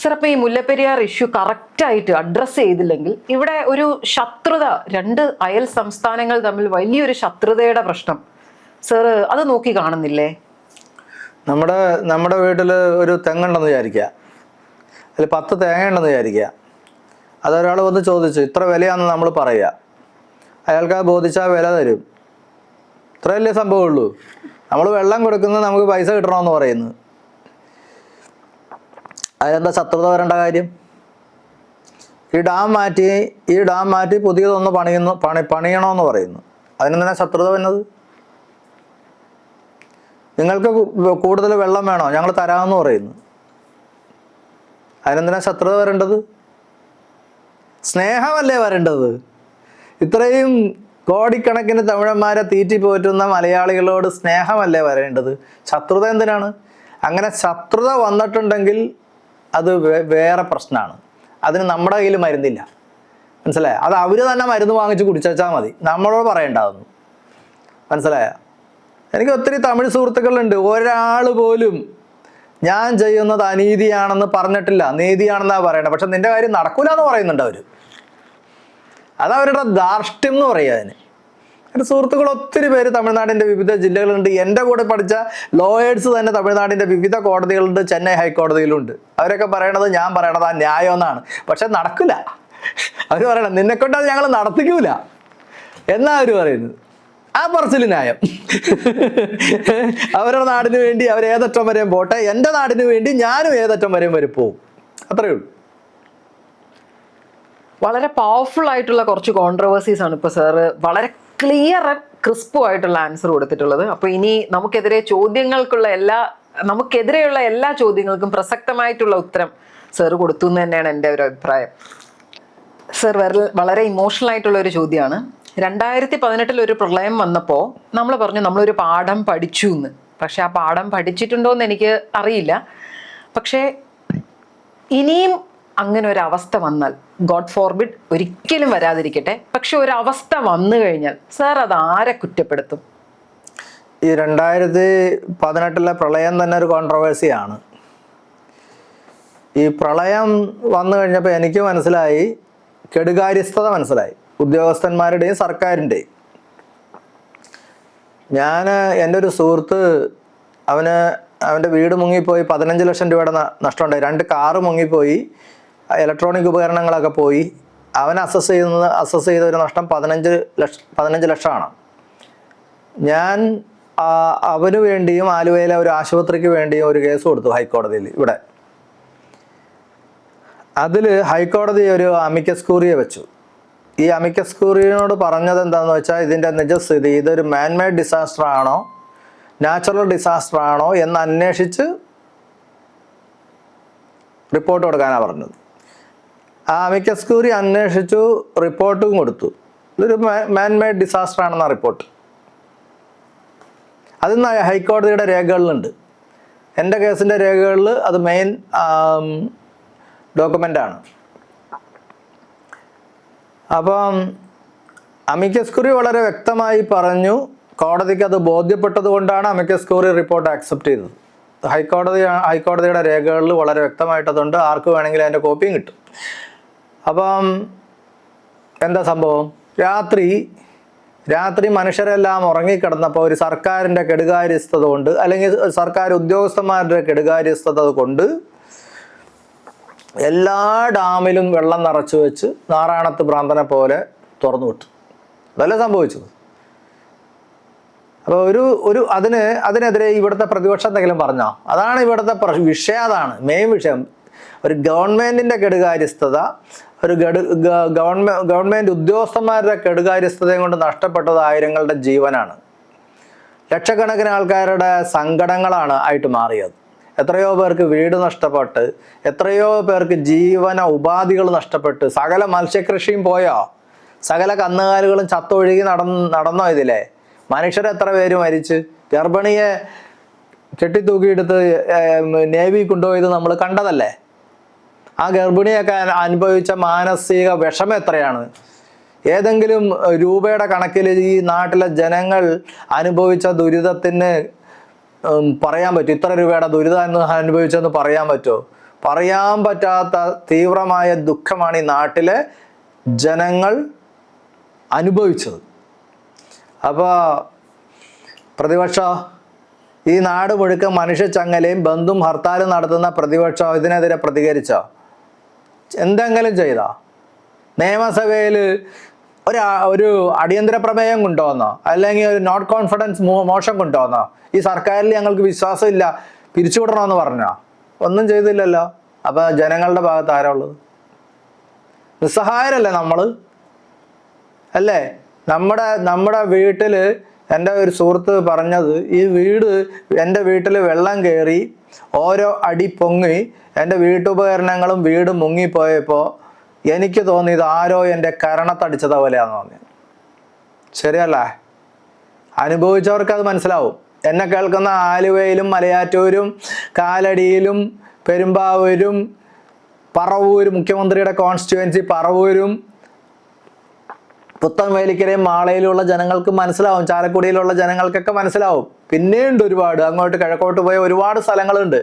Sir, അപ്പൊ ഈ Mullaperiyar issue കറക്റ്റായിട്ട് അഡ്രസ്സ് ചെയ്തില്ലെങ്കിൽ ഇവിടെ ഒരു ശത്രുത, രണ്ട് അയൽ സംസ്ഥാനങ്ങൾ തമ്മിൽ വലിയൊരു ശത്രുതയുടെ പ്രശ്നം സർ അത് നോക്കി കാണുന്നില്ലേ? നമ്മുടെ വീട്ടിൽ ഒരു തെങ്ങുണ്ടെന്ന് വിചാരിക്കുക, അതിൽ 10 തേങ്ങ ഉണ്ടെന്ന് വിചാരിക്കുക. അതൊരാൾ വന്ന് ചോദിച്ചു, ഇത്ര വിലയാണെന്ന് നമ്മൾ പറയുക, അയാൾക്ക് ആ ബോധിച്ചാൽ വില തരും. ഇത്രയല്ലേ സംഭവമുള്ളൂ. നമ്മൾ വെള്ളം കൊടുക്കുന്നത് നമുക്ക് പൈസ കിട്ടണമെന്ന് പറയുന്നു. അതിലെന്താ ശത്രുത വരേണ്ട കാര്യം? ഈ ഡാം മാറ്റി പുതിയതൊന്ന് പണിയണമെന്ന് പറയുന്നു. അതിനെന്തിനാ ശത്രുത വന്നത്? നിങ്ങൾക്ക് കൂടുതൽ വെള്ളം വേണോ, ഞങ്ങൾ തരാമെന്ന് പറയുന്നു. അതിനെന്തിനാ ശത്രുത വരേണ്ടത്? സ്നേഹമല്ലേ വരേണ്ടത്? ഇത്രയും കോടിക്കണക്കിന് തമിഴന്മാരെ തീറ്റി പോറ്റുന്ന മലയാളികളോട് സ്നേഹമല്ലേ വരേണ്ടത്? ശത്രുത എന്തിനാണ്? അങ്ങനെ ശത്രുത വന്നിട്ടുണ്ടെങ്കിൽ അത് വേറെ പ്രശ്നമാണ്. അതിന് നമ്മുടെ കയ്യിൽ മരുന്നില്ല, മനസ്സിലായ? അത് അവർ തന്നെ മരുന്ന് വാങ്ങിച്ച് കുടിച്ചാൽ മതി, നമ്മളോട് പറയേണ്ടതൊന്നും. മനസ്സിലായ? എനിക്ക് ഒത്തിരി തമിഴ് സുഹൃത്തുക്കളുണ്ട്. ഒരാൾ പോലും ഞാൻ ചെയ്യുന്നത് അനീതിയാണെന്ന് പറഞ്ഞിട്ടില്ല, നീതിയാണെന്നാണ് പറയണത്. പക്ഷെ നിന്റെ കാര്യം നടക്കൂല എന്ന് പറയുന്നുണ്ട് അവർ. അതവരുടെ ധാർഷ്ട്യം എന്ന് പറയുക. എൻ്റെ സുഹൃത്തുക്കൾ ഒത്തിരി പേര് തമിഴ്നാടിൻ്റെ വിവിധ ജില്ലകളുണ്ട്. എൻ്റെ കൂടെ പഠിച്ച ലോയേഴ്സ് തന്നെ തമിഴ്നാടിൻ്റെ വിവിധ കോടതികളുണ്ട്, ചെന്നൈ ഹൈക്കോടതിയിലുണ്ട്. അവരൊക്കെ പറയണത് ഞാൻ പറയണത് ആ ന്യായം എന്നാണ്. പക്ഷെ നടക്കില്ല. അവർ പറയണത് നിന്നെക്കൊണ്ട് അത് ഞങ്ങൾ നടത്തിക്കൂല എന്നാ അവർ പറയുന്നത്. ആ പറച്ചിൽ ന്യായം. അവരുടെ നാടിന് വേണ്ടി അവർ ഏതറ്റം വരെയും പോട്ടെ, എൻ്റെ നാടിന് വേണ്ടി ഞാനും ഏതറ്റം വരെയും പോവും. അത്രയേ ഉള്ളൂ. വളരെ പവർഫുൾ ആയിട്ടുള്ള കുറച്ച് കോൺട്രവേഴ്സീസ് ആണ് ഇപ്പൊ സാറ് വളരെ ക്ലിയർ ആൻഡ് ക്രിസ്പും ആയിട്ടുള്ള ആൻസർ കൊടുത്തിട്ടുള്ളത്. അപ്പൊ ഇനി നമുക്കെതിരെയുള്ള എല്ലാ ചോദ്യങ്ങൾക്കും പ്രസക്തമായിട്ടുള്ള ഉത്തരം സാറ് കൊടുത്തു എന്ന് തന്നെയാണ് എൻ്റെ ഒരു അഭിപ്രായം. സർ, വളരെ ഇമോഷണൽ ആയിട്ടുള്ള ഒരു ചോദ്യമാണ്. 2018 ഒരു പ്രളയം വന്നപ്പോൾ നമ്മൾ പറഞ്ഞു നമ്മളൊരു പാഠം പഠിച്ചു എന്ന്. പക്ഷെ ആ പാഠം പഠിച്ചിട്ടുണ്ടോ എന്ന് എനിക്ക് അറിയില്ല. പക്ഷേ ഇനിയും അങ്ങനെ ഒരു അവസ്ഥ വന്നാൽ, ഗോഡ് ഫോർബിഡ്, ഒരിക്കലും വരാതിരിക്കട്ടെ, പക്ഷെ ഒരു അവസ്ഥ വന്നു കഴിഞ്ഞാൽ സാർ അത് ആരെ കുറ്റപ്പെടുത്തും? ഈ 2018 പ്രളയം തന്നെ ഒരു കോൺട്രവേഴ്സിയാണ്. ഈ പ്രളയം വന്നു കഴിഞ്ഞപ്പോൾ എനിക്ക് മനസ്സിലായി, കെടുകാര്യസ്ഥത മനസ്സിലായി, ഉദ്യോഗസ്ഥന്മാരുടെയും സർക്കാരിൻ്റെയും. എൻ്റെ ഒരു സുഹൃത്ത്, അവൻ്റെ വീട് മുങ്ങിപ്പോയി, 15 ലക്ഷം രൂപയുടെ നഷ്ടമുണ്ടായി. 2 കാറ് മുങ്ങിപ്പോയി, ഇലക്ട്രോണിക് ഉപകരണങ്ങളൊക്കെ പോയി. അവൻ അസസ് ചെയ്ത ഒരു നഷ്ടം 15 ലക്ഷമാണ്. ഞാൻ അവന് വേണ്ടിയും ആലുവയിലെ ഒരു ആശുപത്രിക്ക് വേണ്ടിയും ഒരു കേസ് കൊടുത്തു ഹൈക്കോടതിയിൽ. ഇവിടെ അതിൽ ഹൈക്കോടതി ഒരു അമിക്കസ് ക്യൂറിയെ വെച്ചു. ഈ അമിക്കസ് ക്യൂറിയോട് പറഞ്ഞത് എന്താണെന്ന് വെച്ചാൽ, ഇതിൻ്റെ നിജസ്ഥിതി, ഇതൊരു മാൻമെയ്ഡ് ഡിസാസ്റ്റർ ആണോ നാച്ചുറൽ ഡിസാസ്റ്റർ ആണോ എന്ന് അന്വേഷിച്ച് റിപ്പോർട്ട് കൊടുക്കാനാണ് പറഞ്ഞത്. ആ അമിക്കസ് ക്യൂറി അന്വേഷിച്ചു, റിപ്പോർട്ടും കൊടുത്തു. ഇതൊരു മാൻമെയ്ഡ് ഡിസാസ്റ്റർ ആണെന്ന റിപ്പോർട്ട്. അത് ഹൈക്കോടതിയുടെ രേഖകളിലുണ്ട്. എൻ്റെ കേസിൻ്റെ രേഖകളിൽ അത് മെയിൻ ഡോക്യുമെൻ്റാണ്. അപ്പം അമിക്കസ് ക്യൂറി വളരെ വ്യക്തമായി പറഞ്ഞു, കോടതിക്ക് അത് ബോധ്യപ്പെട്ടത് കൊണ്ടാണ് അമിക്കസ് ക്യൂറി റിപ്പോർട്ട് ആക്സെപ്റ്റ് ചെയ്തത്. ഹൈക്കോടതിയുടെ രേഖകളിൽ വളരെ വ്യക്തമായിട്ടതുണ്ട്. ആർക്ക് വേണമെങ്കിലും അതിൻ്റെ കോപ്പിയും കിട്ടും. അപ്പം എന്താ സംഭവം? രാത്രി മനുഷ്യരെല്ലാം ഉറങ്ങിക്കിടന്നപ്പോൾ ഒരു സർക്കാരിൻ്റെ കെടുകാര്യസ്ഥത കൊണ്ട്, അല്ലെങ്കിൽ സർക്കാർ ഉദ്യോഗസ്ഥന്മാരുടെ കെടുകാര്യസ്ഥത കൊണ്ട് എല്ലാ ഡാമിലും വെള്ളം നിറച്ചു വെച്ച് നാറാണത്ത് ഭ്രാന്തനെ പോലെ തുറന്നു വിട്ടു. അതല്ലേ സംഭവിച്ചത്. അപ്പോൾ അതിനെതിരെ ഇവിടുത്തെ പ്രതിപക്ഷം എന്തെങ്കിലും പറഞ്ഞോ? അതാണ് ഇവിടുത്തെ വിഷയം. അതാണ് മെയിൻ വിഷയം. ഒരു ഗവൺമെൻറ്റിൻ്റെ കെടുകാര്യസ്ഥത, ഗവൺമെൻറ് ഉദ്യോഗസ്ഥന്മാരുടെ കെടുകാര്യസ്ഥതയും കൊണ്ട് നഷ്ടപ്പെട്ടത് ആയിരങ്ങളുടെ ജീവനാണ്. ലക്ഷക്കണക്കിന് ആൾക്കാരുടെ സങ്കടങ്ങളാണ് ആയിട്ട് മാറിയത്. എത്രയോ പേർക്ക് വീട് നഷ്ടപ്പെട്ട്, എത്രയോ പേർക്ക് ജീവന ഉപാധികൾ നഷ്ടപ്പെട്ട്, സകല മത്സ്യകൃഷിയും പോയോ, സകല കന്നുകാലികളും ചത്തൊഴുകി നടന്നോ ഇതിലെ? മനുഷ്യരെത്ര പേര് മരിച്ച്, ഗർഭിണിയെ കെട്ടിത്തൂക്കിയെടുത്ത് നേവി കൊണ്ടുപോയത് നമ്മൾ കണ്ടതല്ലേ. ആ ഗർഭിണിയൊക്കെ അനുഭവിച്ച മാനസിക വിഷമം എത്രയാണ്? ഏതെങ്കിലും രൂപയുടെ കണക്കിൽ ഈ നാട്ടിലെ ജനങ്ങൾ അനുഭവിച്ച ദുരിതത്തിന് പറയാൻ പറ്റും ഇത്ര രൂപയുടെ ദുരിതം എന്ന് അനുഭവിച്ചെന്ന് പറയാൻ പറ്റുമോ? പറയാൻ പറ്റാത്ത തീവ്രമായ ദുഃഖമാണ് ഈ നാട്ടിലെ ജനങ്ങൾ അനുഭവിച്ചത്. അപ്പോൾ പ്രതിപക്ഷം, ഈ നാട് മുഴുക്ക മനുഷ്യച്ചങ്ങലയും ബന്ധും ഹർത്താലും നടത്തുന്ന പ്രതിപക്ഷം ഇതിനെതിരെ പ്രതികരിച്ചോ? എന്തെങ്കിലും ചെയ്തോ? നിയമസഭയിൽ ഒരു അടിയന്തര പ്രമേയം കൊണ്ടുവന്നോ? അല്ലെങ്കിൽ ഒരു നോട്ട് കോൺഫിഡൻസ് മോഷൻ കൊണ്ടുവന്നോ? ഈ സർക്കാരിൽ ഞങ്ങൾക്ക് വിശ്വാസമില്ല, പിരിച്ചുവിടണമെന്ന് പറഞ്ഞോ? ഒന്നും ചെയ്തില്ലല്ലോ. അപ്പം ജനങ്ങളുടെ ഭാഗത്ത് ആരാ ഉള്ളത്? നിസ്സഹായരല്ലേ നമ്മൾ? അല്ലേ? നമ്മുടെ വീട്ടിൽ എൻ്റെ ഒരു സുഹൃത്ത് പറഞ്ഞത്, എൻ്റെ വീട്ടിൽ വെള്ളം കയറി ഓരോ അടി പൊങ്ങി എൻ്റെ വീട്ടുപകരണങ്ങളും വീട് മുങ്ങിപ്പോയപ്പോൾ എനിക്ക് തോന്നിയത് ആരോ എൻ്റെ കരണത്തടിച്ചത പോലെയാന്ന് തോന്നിയത്. ശരിയല്ലേ? അനുഭവിച്ചവർക്ക് അത് മനസ്സിലാവും. എന്നെ കേൾക്കുന്ന ആലുവയിലും മലയാറ്റൂരും കാലടിയിലും പെരുമ്പാവൂരും പറവൂരും, മുഖ്യമന്ത്രിയുടെ കോൺസ്റ്റിറ്റ്യുവൻസി പറവൂരും പുത്തൻവേലിക്കരയും മാളയിലുള്ള ജനങ്ങൾക്ക് മനസ്സിലാവും, ചാലക്കുടിയിലുള്ള ജനങ്ങൾക്കൊക്കെ മനസ്സിലാവും. പിന്നെയുണ്ട് ഒരുപാട്, അങ്ങോട്ട് കിഴക്കോട്ട് പോയ ഒരുപാട് സ്ഥലങ്ങളുണ്ട്.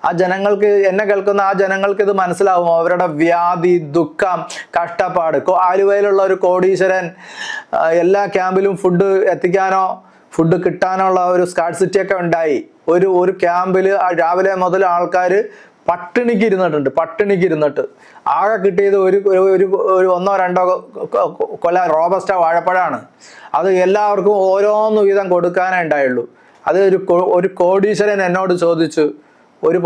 ആ ജനങ്ങൾക്ക്, എന്നെ കേൾക്കുന്ന ആ ജനങ്ങൾക്ക് ഇത് മനസ്സിലാവും. അവരുടെ വ്യാധി, ദുഃഖം, കഷ്ടപ്പാട്. ആലുവയിലുള്ള ഒരു കോടീശ്വരൻ എല്ലാ ക്യാമ്പിലും ഫുഡ് എത്തിക്കാനോ ഫുഡ് കിട്ടാനുള്ള ഒരു സ്കാർസിറ്റി ഒക്കെ ഉണ്ടായി. ഒരു ക്യാമ്പിൽ രാവിലെ മുതൽ ആൾക്കാർ പട്ടിണിക്ക് ഇരുന്നിട്ട് ആകെ കിട്ടിയത് ഒരു ഒന്നോ രണ്ടോ കൊല റോബസ്റ്റ വാഴപ്പഴമാണ്. അത് എല്ലാവർക്കും ഓരോന്ന് വീതം കൊടുക്കാനേ ഉണ്ടായുള്ളൂ. അത് ഒരു കോടീശ്വരൻ എന്നോട് ചോദിച്ചു, ഒരു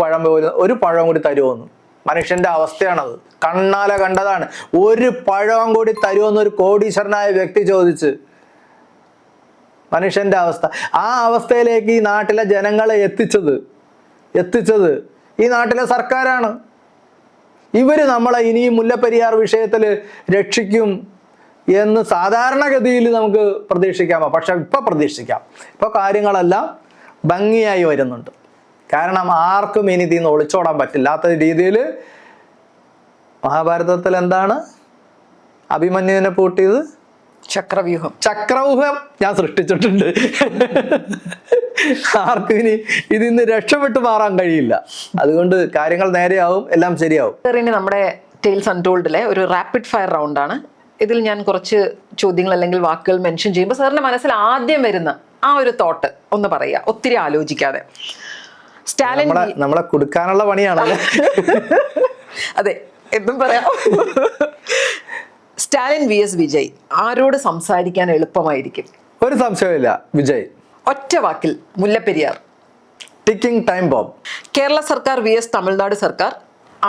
പഴം കൂടി തരുമോന്ന്. മനുഷ്യന്റെ അവസ്ഥയാണത്, കണ്ണാലെ കണ്ടതാണ്. ഒരു പഴം കൂടി തരുമോന്ന് ഒരു കോടീശ്വരനായ വ്യക്തി ചോദിച്ച്. മനുഷ്യന്റെ അവസ്ഥ. ആ അവസ്ഥയിലേക്ക് ഈ നാട്ടിലെ ജനങ്ങളെ എത്തിച്ചത് ഈ നാട്ടിലെ സർക്കാരാണ്. ഇവര് നമ്മളെ ഇനി മുല്ലപ്പെരിയാർ വിഷയത്തിൽ രക്ഷിക്കും എന്ന് സാധാരണഗതിയിൽ നമുക്ക് പ്രതീക്ഷിക്കാമോ? പക്ഷെ ഇപ്പൊ പ്രതീക്ഷിക്കാം. ഇപ്പൊ കാര്യങ്ങളെല്ലാം ഭംഗിയായി വരുന്നുണ്ട്. കാരണം ആർക്കും ഇനി ഇതിന്ന് ഒളിച്ചോടാൻ പറ്റില്ലാത്ത രീതിയിൽ മഹാഭാരതത്തിൽ എന്താണ് അഭിമന്യുവിനെ പൂട്ടിയത്? ചക്രവ്യൂഹം ഞാൻ സൃഷ്ടിച്ചിട്ടുണ്ട്. ആർക്കും ഇനി ഇതിന്ന് രക്ഷപ്പെട്ടു മാറാൻ കഴിയില്ല. അതുകൊണ്ട് കാര്യങ്ങൾ നേരെയാവും, എല്ലാം ശരിയാവും. ഇനി നമ്മുടെ ടെയിൽസ് അൺടോൾഡിലെ ഒരു റാപ്പിഡ് ഫയർ റൗണ്ടാണ്. ഇതിൽ ഞാൻ കുറച്ച് ചോദ്യങ്ങൾ അല്ലെങ്കിൽ വാക്കുകൾ മെൻഷൻ ചെയ്യുമ്പോൾ സാറിന്റെ മനസ്സിൽ ആദ്യം വരുന്ന ആ ഒരു തോട്ട് ഒന്ന് പറയുക, ഒത്തിരി ആലോചിക്കാതെ. സ്റ്റാലിൻ നമ്മളെ കൊടുക്കാനുള്ള പണിയാണല്ലേ? അതെ, എന്തും പറയാം. സ്റ്റാലിൻ vs വിജയ്, ആരോട് സംസാരിക്കാൻ എളുപ്പമായിരിക്കും? ഒരു സംശയമില്ല, വിജയ്. ഒറ്റ വാക്കിൽ Mullaperiyar. Ticking time bomb. Kerala സർക്കാർ vs തമിഴ്നാട് സർക്കാർ,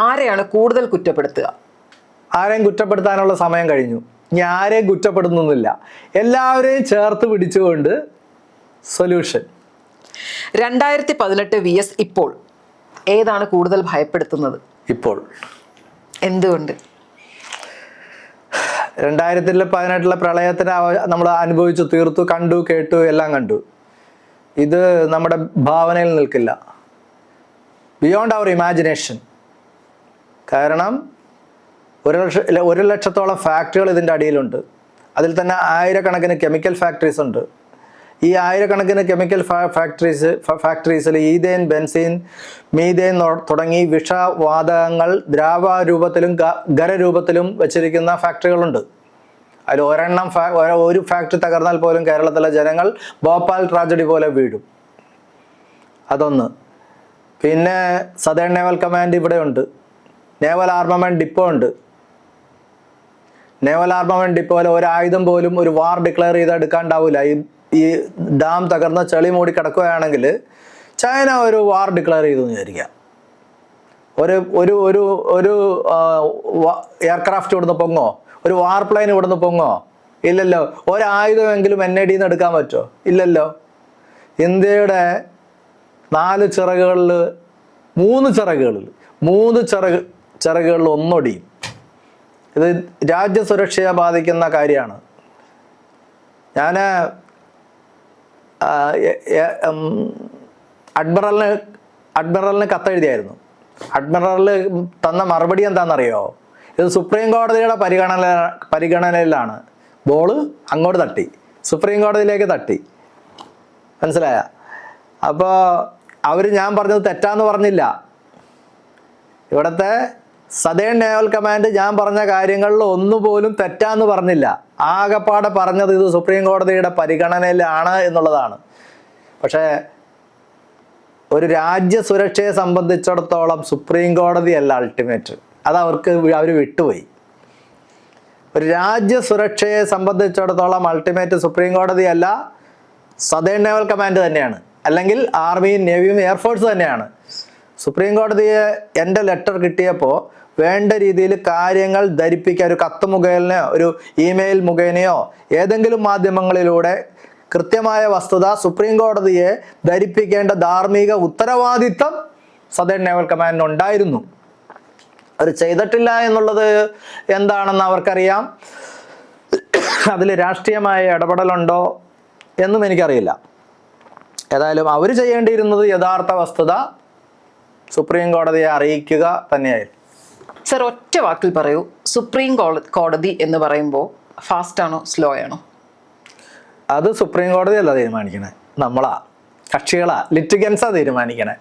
ആരെയാണ് കൂടുതൽ കുറ്റപ്പെടുത്തുക? ആരെയും കുറ്റപ്പെടുത്താനുള്ള സമയം കഴിഞ്ഞു. ഞാൻ ആരെയും കുറ്റപ്പെടുന്നില്ല, എല്ലാവരെയും ചേർത്ത് പിടിച്ചുകൊണ്ട് സൊല്യൂഷൻ. 2018 vs ഇപ്പോൾ, ഏതാണ് കൂടുതൽ ഭയപ്പെടുത്തുന്നത്? ഇപ്പോൾ. എന്തുകൊണ്ട്? 2018 പ്രളയത്തിന് നമ്മൾ അനുഭവിച്ചു തീർത്തു, കണ്ടു, കേട്ടു, എല്ലാം കണ്ടു. ഇത് നമ്മുടെ ഭാവനയിൽ നിൽക്കില്ല, ബിയോണ്ട് അവർ ഇമാജിനേഷൻ. കാരണം 1 ലക്ഷത്തോളം ഫാക്ടറികൾ ഇതിൻ്റെ അടിയിലുണ്ട്. അതിൽ തന്നെ ആയിരക്കണക്കിന് കെമിക്കൽ ഫാക്ടറീസ് ഉണ്ട്. ഈ ആയിരക്കണക്കിന് കെമിക്കൽ ഫാക്ടറീസിൽ ഈഥേൻ, ബെൻസീൻ, മീഥേൻ തുടങ്ങി വിഷവാതകങ്ങൾ ദ്രാവരൂപത്തിലും ഖരരൂപത്തിലും വെച്ചിരിക്കുന്ന ഫാക്ടറികളുണ്ട്. അതിൽ ഒരു ഫാക്ടറി തകർന്നാൽ പോലും കേരളത്തിലെ ജനങ്ങൾ ഭോപ്പാൽ ട്രാജഡി പോലെ വീഴും. അതൊന്ന്. പിന്നെ സദേൺ നേവൽ കമാൻഡ് ഇവിടെ ഉണ്ട്. നേവൽ ആർമമെന്റ് ഡിപ്പോ ഉണ്ട്. നേവൽ ആർമമെന്റ് ഡിപ്പോയിൽ ഒരു ആയുധം പോലും ഒരു വാർ ഡിക്ലെയർ ചെയ്ത് എടുക്കാണ്ടാവില്ല. ഈ ഡാം തകർന്ന ചെളി മൂടി കിടക്കുകയാണെങ്കിൽ ചൈന ഒരു വാർ ഡിക്ലെയർ ചെയ്തു എന്ന് വിചാരിക്കാം. ഒരു എയർക്രാഫ്റ്റ് ഇവിടുന്ന് പൊങ്ങോ? ഒരു വാർ പ്ലെയിൻ ഇവിടുന്ന് പൊങ്ങോ? ഇല്ലല്ലോ. ഒരായുധമെങ്കിലും NAD നിന്ന് എടുക്കാൻ പറ്റുമോ? ഇല്ലല്ലോ. ഇന്ത്യയുടെ 4 ചിറകുകളിൽ 3 ചിറകുകളിൽ ഒന്നൊടിയും. ഇത് രാജ്യസുരക്ഷയെ ബാധിക്കുന്ന കാര്യമാണ്. ഞാൻ അഡ്മിറലിന് കത്തെഴുതിയായിരുന്നു. അഡ്മിറലിൽ തന്ന മറുപടി എന്താണെന്നറിയോ? ഇത് സുപ്രീം കോടതിയുടെ പരിഗണനയിലാണ്. ബോള് അങ്ങോട്ട് തട്ടി, സുപ്രീം കോടതിയിലേക്ക് തട്ടി. മനസ്സിലായ? അപ്പോൾ അവർ ഞാൻ പറഞ്ഞത് തെറ്റാന്ന് പറഞ്ഞില്ല. ഇവിടുത്തെ സദേൺ നേവൽ കമാൻഡ് ഞാൻ പറഞ്ഞ കാര്യങ്ങളിൽ ഒന്നുപോലും തെറ്റാന്ന് പറഞ്ഞില്ല. ആകെപ്പാടെ പറഞ്ഞത് ഇത് സുപ്രീം കോടതിയുടെ പരിഗണനയിലാണ് എന്നുള്ളതാണ്. പക്ഷേ ഒരു രാജ്യ സുരക്ഷയെ സംബന്ധിച്ചിടത്തോളം സുപ്രീം കോടതിയല്ല അൾട്ടിമേറ്റ്. അത് അവർ വിട്ടുപോയി. ഒരു രാജ്യ സുരക്ഷയെ സംബന്ധിച്ചിടത്തോളം അൾട്ടിമേറ്റ് സുപ്രീം കോടതിയല്ല, സദേൺ നേവൽ കമാൻഡ് തന്നെയാണ്, അല്ലെങ്കിൽ ആർമിയും നേവിയും എയർഫോഴ്സ് തന്നെയാണ്. സുപ്രീം കോടതിയെ എൻ്റെ ലെറ്റർ കിട്ടിയപ്പോൾ വേണ്ട രീതിയിൽ കാര്യങ്ങൾ ധരിപ്പിക്കാൻ ഒരു കത്ത് മുഖേനയോ ഒരു ഇമെയിൽ മുഖേനയോ ഏതെങ്കിലും മാധ്യമങ്ങളിലൂടെ കൃത്യമായ വസ്തുത സുപ്രീം കോടതിയെ ധരിപ്പിക്കേണ്ട ധാർമ്മിക ഉത്തരവാദിത്തം സദേൺ നേവൽ കമാൻഡിന് ഉണ്ടായിരുന്നു. അത് ചെയ്തിട്ടില്ല എന്നുള്ളത് എന്താണെന്ന് അവർക്കറിയാം. അതിൽ രാഷ്ട്രീയമായ ഇടപെടലുണ്ടോ എന്നും എനിക്കറിയില്ല. ഏതായാലും അവർ ചെയ്യേണ്ടിയിരുന്നത് യഥാർത്ഥ വസ്തുത സുപ്രീം കോടതിയെ അറിയിക്കുക തന്നെയായിരുന്നു. സർ, ഒറ്റ വാക്കിൽ പറയൂ, സുപ്രീം കോടതി എന്ന് പറയുമ്പോൾ ഫാസ്റ്റ് ആണോ സ്ലോ ആണോ? അത് സുപ്രീം കോടതിയല്ല തീരുമാനിക്കണേ, നമ്മളാ, കക്ഷികളാ, ലിറ്റിഗൻസാ തീരുമാനിക്കണേ.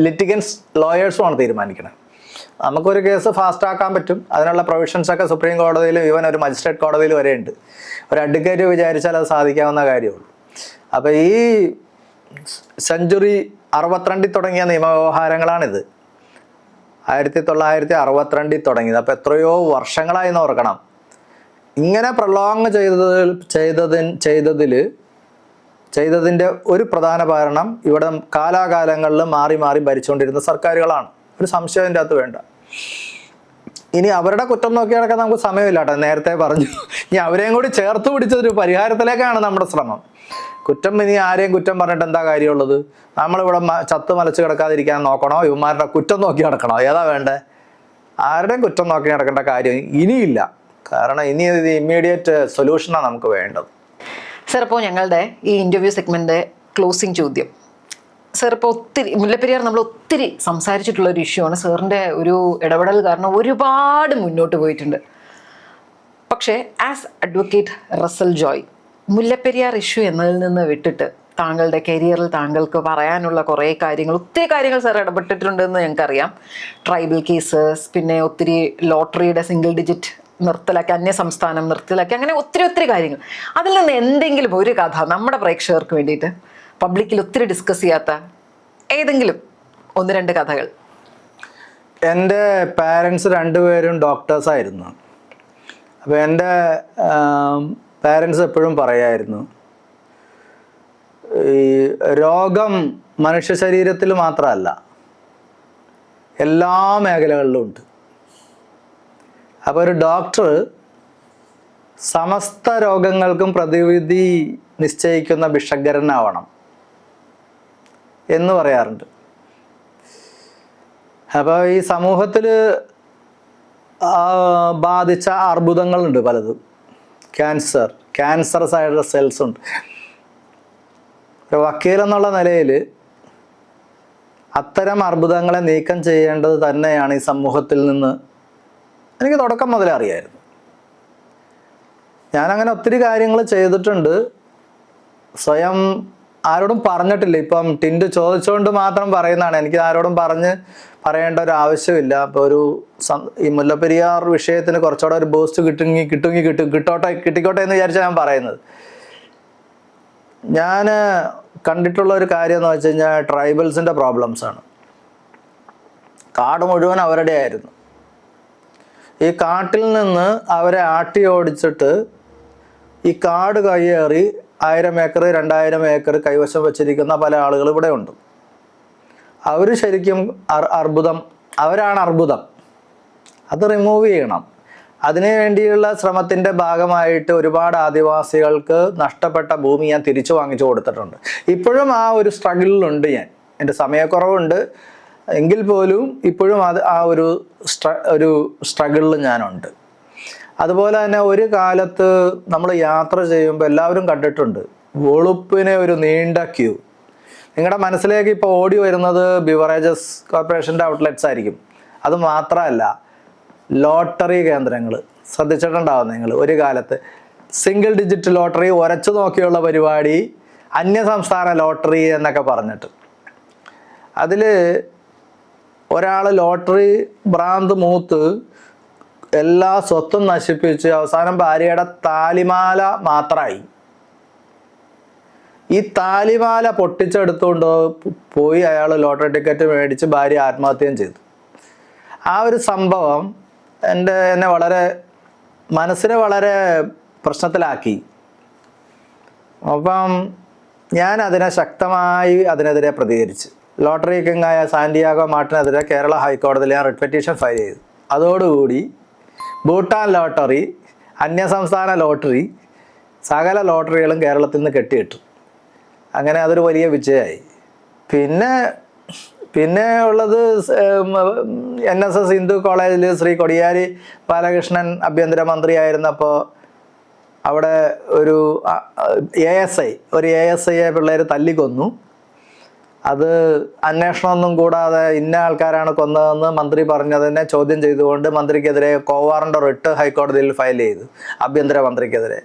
ലിറ്റിഗൻസ് ലോയേഴ്സുമാണ് തീരുമാനിക്കണേ. നമുക്കൊരു കേസ് ഫാസ്റ്റ് ആക്കാൻ പറ്റും. അതിനുള്ള പ്രൊവിഷൻസ് ഒക്കെ സുപ്രീം കോടതിയിലും ഈവൻ ഒരു മജിസ്ട്രേറ്റ് കോടതിയിൽ വരെ ഉണ്ട്. ഒരു അഡ്വക്കേറ്റ് വിചാരിച്ചാൽ അത് സാധിക്കാവുന്ന കാര്യമുള്ളൂ. അപ്പോൾ ഈ സെഞ്ച്വറി 62 തുടങ്ങിയ നിയമവ്യവഹാരങ്ങളാണിത്. 1962 തുടങ്ങിയത്. അപ്പോൾ എത്രയോ വർഷങ്ങളായി എന്ന് ഓർക്കണം. ഇങ്ങനെ പ്രൊലോങ് ചെയ്തതിൻ്റെ ഒരു പ്രധാന കാരണം ഇവിടെ കാലാകാലങ്ങളിൽ മാറി മാറി ഭരിച്ചുകൊണ്ടിരുന്ന സർക്കാരുകളാണ്. ഒരു സംശയം അതിൻ്റെ അകത്ത് വേണ്ട. ഇനി അവരുടെ കുറ്റം നോക്കി നടക്കാൻ നമുക്ക് സമയമില്ല കേട്ടോ, നേരത്തെ പറഞ്ഞു. ഇനി അവരെയും കൂടി ചേർത്ത് പിടിച്ചൊരു പരിഹാരത്തിലേക്കാണ് നമ്മുടെ ശ്രമം. കുറ്റം ഇനി ആരെയും കുറ്റം പറഞ്ഞിട്ട് എന്താ കാര്യമുള്ളത്? നമ്മളിവിടെ ചത്ത് മലച്ച് കിടക്കാതിരിക്കാൻ നോക്കണോ, ഇവന്മാരുടെ കുറ്റം നോക്കി നടക്കണോ? ഏതാ വേണ്ടേ? ആരുടെയും കുറ്റം നോക്കി നടക്കേണ്ട കാര്യം ഇനിയില്ല. കാരണം ഇനി ഇത് ഇമ്മീഡിയറ്റ് സൊല്യൂഷനാണ് നമുക്ക് വേണ്ടത്. സർ, ഇപ്പോൾ ഞങ്ങളുടെ ഈ ഇൻ്റർവ്യൂ സെഗ്മെൻ്റ് ക്ലോസിങ് ചോദ്യം. സർ, ഇപ്പോൾ ഒത്തിരി മുല്ലപ്പെരിയാർ നമ്മൾ ഒത്തിരി സംസാരിച്ചിട്ടുള്ള ഒരു ഇഷ്യൂ ആണ്. സാറിൻ്റെ ഒരു ഇടപെടൽ കാരണം ഒരുപാട് മുന്നോട്ട് പോയിട്ടുണ്ട്. പക്ഷേ as advocate Russel Joy, Mullaperiyar issue എന്നതിൽ നിന്ന് വിട്ടിട്ട് താങ്കളുടെ കരിയറിൽ താങ്കൾക്ക് പറയാനുള്ള കുറേ കാര്യങ്ങൾ, ഒത്തിരി കാര്യങ്ങൾ സാർ ഇടപെട്ടിട്ടുണ്ടെന്ന് ഞങ്ങൾക്കറിയാം. ട്രൈബൽ കേസസ്, പിന്നെ ഒത്തിരി ലോട്ടറിയുടെ സിംഗിൾ ഡിജിറ്റ് നിർത്തലാക്കി, അന്യസംസ്ഥാനം നിർത്തലാക്കി, അങ്ങനെ ഒത്തിരി കാര്യങ്ങൾ. അതിൽ നിന്ന് എന്തെങ്കിലും ഒരു കഥ നമ്മുടെ പ്രേക്ഷകർക്ക് വേണ്ടിയിട്ട് പബ്ലിക്കിൽ ഒത്തിരി ഡിസ്കസ് ചെയ്യാത്ത ഏതെങ്കിലും 1-2 കഥകൾ. എൻ്റെ പാരൻസ് രണ്ടുപേരും ഡോക്ടേഴ്സായിരുന്നു. അപ്പോൾ എൻ്റെ പാരൻസ് എപ്പോഴും പറയായിരുന്നു, ഈ രോഗം മനുഷ്യ ശരീരത്തിൽ മാത്രമല്ല, എല്ലാ മേഖലകളിലും ഉണ്ട്. അപ്പോൾ ഒരു ഡോക്ടർ സമസ്ത രോഗങ്ങൾക്കും പ്രതിവിധി നിശ്ചയിക്കുന്ന ഭിഷഗ്വരനാവണം എന്ന് പറയാറുണ്ട്. അപ്പോൾ ഈ സമൂഹത്തിൽ ബാധിച്ച അർബുദങ്ങളുണ്ട് പലതും. ക്യാൻസറസ് ആയിട്ടുള്ള സെൽസ് ഉണ്ട്. ഒരു വക്കീൽ എന്നുള്ള നിലയിൽ അത്തരം അർബുദങ്ങളെ നീക്കം ചെയ്യേണ്ടത് തന്നെയാണ് ഈ സമൂഹത്തിൽ നിന്ന് എനിക്ക് തുടക്കം മുതലേ അറിയായിരുന്നു. ഞാനങ്ങനെ ഒത്തിരി കാര്യങ്ങൾ ചെയ്തിട്ടുണ്ട്. സ്വയം ആരോടും പറഞ്ഞിട്ടില്ല. ഇപ്പം ടിൻഡു ചോദിച്ചുകൊണ്ട് മാത്രം പറയുന്നതാണ്. എനിക്ക് ആരോടും പറയേണ്ട ഒരു ആവശ്യമില്ല. അപ്പോൾ ഈ മുല്ലപ്പെരിയാർ വിഷയത്തിന് കുറച്ചുകൂടെ ഒരു ബൂസ്റ്റ് കിട്ടിക്കോട്ടെ എന്ന് വിചാരിച്ചാൽ ഞാൻ പറയുന്നത്. ഞാൻ കണ്ടിട്ടുള്ള ഒരു കാര്യം എന്ന് വെച്ച് കഴിഞ്ഞാൽ ട്രൈബൽസിൻ്റെ പ്രോബ്ലംസാണ്. കാട് മുഴുവൻ അവരുടെ ആയിരുന്നു. ഈ കാട്ടിൽ നിന്ന് അവരെ ആട്ടി ഓടിച്ചിട്ട് ഈ കാട് കയ്യേറി 1000 ഏക്കർ 2000 ഏക്കർ കൈവശം വച്ചിരിക്കുന്ന പല ആളുകൾ ഇവിടെ ഉണ്ട്. അവർ ശരിക്കും അവരാണ് അർബുദം. അത് റിമൂവ് ചെയ്യണം. അതിനു വേണ്ടിയുള്ള ശ്രമത്തിൻ്റെ ഭാഗമായിട്ട് ഒരുപാട് ആദിവാസികൾക്ക് നഷ്ടപ്പെട്ട ഭൂമി ഞാൻ തിരിച്ചു വാങ്ങിച്ചു കൊടുത്തിട്ടുണ്ട്. ഇപ്പോഴും ആ ഒരു സ്ട്രഗിളിലുണ്ട് ഞാൻ. എൻ്റെ സമയക്കുറവുണ്ട് എങ്കിൽ പോലും ഇപ്പോഴും ആ ഒരു സ്ട്രഗിളിൽ ഞാനുണ്ട്. അതുപോലെ തന്നെ ഒരു കാലത്ത് നമ്മൾ യാത്ര ചെയ്യുമ്പോൾ എല്ലാവരും കണ്ടിട്ടുണ്ട് വെളുപ്പിനെ ഒരു നീണ്ട ക്യൂ. നിങ്ങളുടെ മനസ്സിലേക്ക് ഇപ്പോൾ ഓടി വരുന്നത് ബിവറേജസ് കോർപ്പറേഷൻ്റെ ഔട്ട്ലെറ്റ്സ് ആയിരിക്കും. അത് മാത്രമല്ല, ലോട്ടറി കേന്ദ്രങ്ങൾ ശ്രദ്ധിച്ചിട്ടുണ്ടാവും നിങ്ങൾ. ഒരു കാലത്ത് സിംഗിൾ ഡിജിറ്റ് ലോട്ടറി ഉരച്ചു നോക്കിയുള്ള പരിപാടി, അന്യസംസ്ഥാന ലോട്ടറി എന്നൊക്കെ പറഞ്ഞിട്ട് അതിൽ ഒരാൾ ലോട്ടറി ഭ്രാന്ത് മൂത്ത് എല്ലാ സ്വത്തും നശിപ്പിച്ച് അവസാനം ഭാര്യയുടെ താലിമാല മാത്രമായി. ഈ താലിമാല പൊട്ടിച്ചെടുത്തുകൊണ്ട് പോയി അയാൾ ലോട്ടറി ടിക്കറ്റ് മേടിച്ച് ഭാര്യ ആത്മഹത്യയും ചെയ്തു. ആ ഒരു സംഭവം എന്നെ വളരെ മനസ്സിനെ വളരെ പ്രശ്നത്തിലാക്കി. അപ്പം ഞാൻ ശക്തമായി അതിനെതിരെ പ്രതികരിച്ചു. ലോട്ടറി കിങ്ങായ സാന്റിയാഗോ മാർട്ടിനെതിരെ കേരള ഹൈക്കോടതിയിൽ ഞാൻ റിട്ട് പെറ്റീഷൻ ഫയൽ ചെയ്തു. അതോടുകൂടി ഭൂട്ടാൻ ലോട്ടറി, അന്യസംസ്ഥാന ലോട്ടറി, സകല ലോട്ടറികളും കേരളത്തിൽ നിന്ന് കെട്ടിയിട്ടു. അങ്ങനെ അതൊരു വലിയ വിജയമായി. പിന്നെ ഉള്ളത് NSS ഹിന്ദു കോളേജിൽ ശ്രീ കൊടിയാരി ബാലകൃഷ്ണൻ ആഭ്യന്തരമന്ത്രിയായിരുന്നപ്പോൾ അവിടെ ഒരു ASIയെ പിള്ളേർ തല്ലിക്കൊന്നു. അത് അന്വേഷണമൊന്നും കൂടാതെ ഇന്ന ആൾക്കാരാണ് കൊന്നതെന്ന് മന്ത്രി പറഞ്ഞതിനെ ചോദ്യം ചെയ്തുകൊണ്ട് മന്ത്രിക്കെതിരെ കോവാറന്റ് റിട്ട് ഹൈക്കോടതിയിൽ ഫയൽ ചെയ്തു. ആഭ്യന്തരമന്ത്രിക്കെതിരെ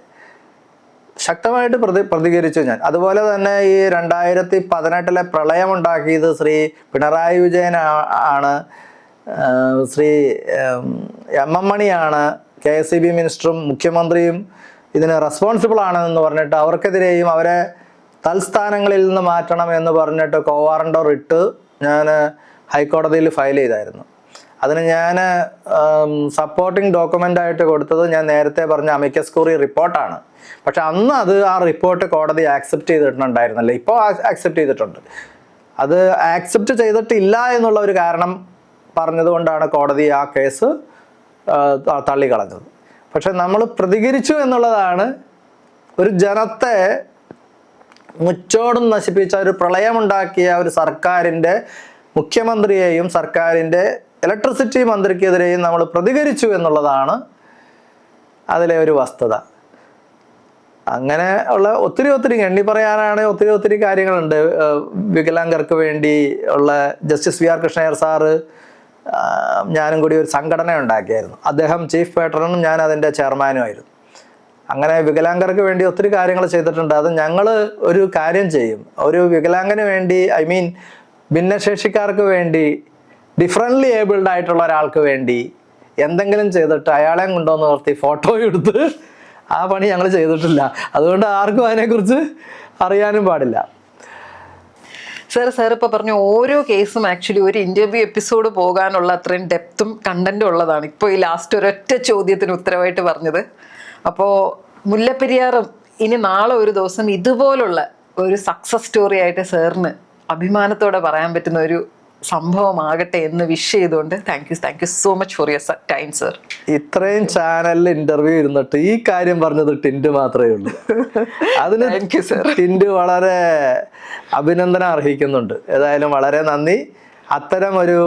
ശക്തമായിട്ട് പ്രതികരിച്ചു ഞാൻ. അതുപോലെ തന്നെ ഈ 2018 പ്രളയമുണ്ടാക്കിയത് ശ്രീ പിണറായി വിജയൻ ആണ്, ശ്രീ MM മണിയാണ്, KSEB മിനിസ്റ്ററും മുഖ്യമന്ത്രിയും ഇതിന് റെസ്പോൺസിബിൾ ആണെന്ന് പറഞ്ഞിട്ട് അവർക്കെതിരെയും അവരെ തൽസ്ഥാനങ്ങളിൽ നിന്ന് മാറ്റണം എന്ന് പറഞ്ഞിട്ട് കോവാറന്റ് റിട്ട് ഞാൻ ഹൈക്കോടതിയിൽ ഫയൽ ചെയ്തായിരുന്നു. അതിന് ഞാൻ സപ്പോർട്ടിംഗ് ഡോക്യുമെൻ്റ് ആയിട്ട് കൊടുത്തത് ഞാൻ നേരത്തെ പറഞ്ഞ അമിക്കസ് ക്യൂറി റിപ്പോർട്ടാണ്. പക്ഷെ അന്ന് ആ റിപ്പോർട്ട് കോടതി ആക്സെപ്റ്റ് ചെയ്തിട്ടുണ്ടായിരുന്നല്ലോ. ഇപ്പോൾ ആക്സെപ്റ്റ് ചെയ്തിട്ടുണ്ട്. അത് ആക്സെപ്റ്റ് ചെയ്തിട്ടില്ല എന്നുള്ള ഒരു കാരണം പറഞ്ഞതുകൊണ്ടാണ് കോടതി ആ കേസ് തള്ളിക്കളഞ്ഞത്. പക്ഷെ നമ്മൾ പ്രതികരിച്ചു എന്നുള്ളതാണ് ഒരു ജനത്തെ മുച്ചോടും നശിപ്പിച്ച ഒരു പ്രളയമുണ്ടാക്കിയ ഒരു സർക്കാരിൻ്റെ മുഖ്യമന്ത്രിയെയും സർക്കാരിൻ്റെ ഇലക്ട്രിസിറ്റി മന്ത്രിക്കെതിരെയും നമ്മൾ പ്രതികരിച്ചു എന്നുള്ളതാണ് അതിലെ ഒരു വസ്തുത. അങ്ങനെ ഉള്ള ഒത്തിരി എണ്ണി പറയാനാണ് ഒത്തിരി കാര്യങ്ങളുണ്ട്. വികലാംഗർക്ക് വേണ്ടി ഉള്ള ജസ്റ്റിസ് VR കൃഷ്ണയ്യർ സാറ് ഞാനും കൂടി ഒരു സംഘടന ഉണ്ടാക്കിയായിരുന്നു. അദ്ദേഹം ചീഫ് പേട്രണും ഞാൻ അതിൻ്റെ ചെയർമാനുമായിരുന്നു. അങ്ങനെ വികലാംഗർക്ക് വേണ്ടി ഒത്തിരി കാര്യങ്ങൾ ചെയ്തിട്ടുണ്ട്. അത് ഞങ്ങൾ ഒരു കാര്യം ചെയ്യും, ഒരു വികലാംഗന് വേണ്ടി, ഭിന്നശേഷിക്കാർക്ക് വേണ്ടി, ഡിഫറൻ്റ്ലി ഏബിൾഡ് ആയിട്ടുള്ള ഒരാൾക്ക് വേണ്ടി എന്തെങ്കിലും ചെയ്തിട്ട് അയാളെ കൊണ്ടുവന്ന് നിർത്തി ഫോട്ടോ എടുത്ത് ആ പണി ഞങ്ങൾ ചെയ്തിട്ടില്ല. അതുകൊണ്ട് ആർക്കും അതിനെക്കുറിച്ച് അറിയാനും പാടില്ല. സാർ ഇപ്പോൾ പറഞ്ഞു ഓരോ കേസും ആക്ച്വലി ഒരു ഇന്റർവ്യൂ എപ്പിസോഡ് പോകാനുള്ള അത്രയും ഡെപ്തും കണ്ടന്റും ഉള്ളതാണ്. ഇപ്പോൾ ഈ ലാസ്റ്റ് ഒരൊറ്റ ചോദ്യത്തിന് ഉത്തരവായിട്ട് പറഞ്ഞത്. അപ്പോൾ മുല്ലപ്പെരിയാറും ഇനി നാളെ ഒരു ദിവസം ഇതുപോലുള്ള ഒരു സക്സസ് സ്റ്റോറി ആയിട്ട് സാറിന് അഭിമാനത്തോടെ പറയാൻ പറ്റുന്ന ഒരു സംഭവമാകട്ടെ എന്ന് വിഷ് ചെയ്തുകൊണ്ട് thank you so much for your time sir. ഇത്രയും ചാനലിൽ ഇന്റർവ്യൂ ഇരുന്നിട്ട് ഈ കാര്യം പറഞ്ഞത് ടിൻഡു മാത്രമേ ഉള്ളൂ. അതിന് ടിൻഡു വളരെ അഭിനന്ദനം അർഹിക്കുന്നുണ്ട്. ഏതായാലും വളരെ നന്ദി. അത്തരം ഒരു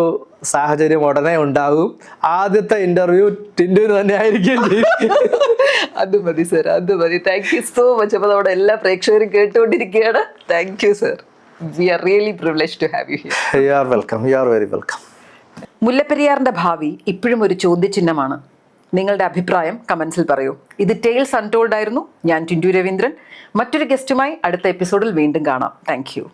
സാഹചര്യം ഉടനെ ഉണ്ടാകും. ആദ്യത്തെ ഇന്റർവ്യൂ ടിൻഡുവിന് തന്നെ ആയിരിക്കും. അത് മതി സർ, അത് മതി. Thank you so much. അപ്പോൾ നമ്മുടെ എല്ലാ പ്രേക്ഷകരും കേട്ടുകൊണ്ടിരിക്കുകയാണ്. Thank you sir. We are really privileged to have you here. You are welcome. You are very welcome. മുല്ലപ്പെരിയാറിന്റെ ഭാവി ഇപ്പോഴും ഒരു ചോദ്യചിഹ്നമാണ്. നിങ്ങളുടെ അഭിപ്രായം കമന്റ്സിൽ പറയൂ. ഇത് ടെയിൽസ് അൺടോൾഡ് ആയിരുന്നു. ഞാൻ ടിൻഡു രവീന്ദ്രൻ. മറ്റൊരു ഗസ്റ്റുമായി അടുത്ത എപ്പിസോഡിൽ വീണ്ടും കാണാം. Thank you.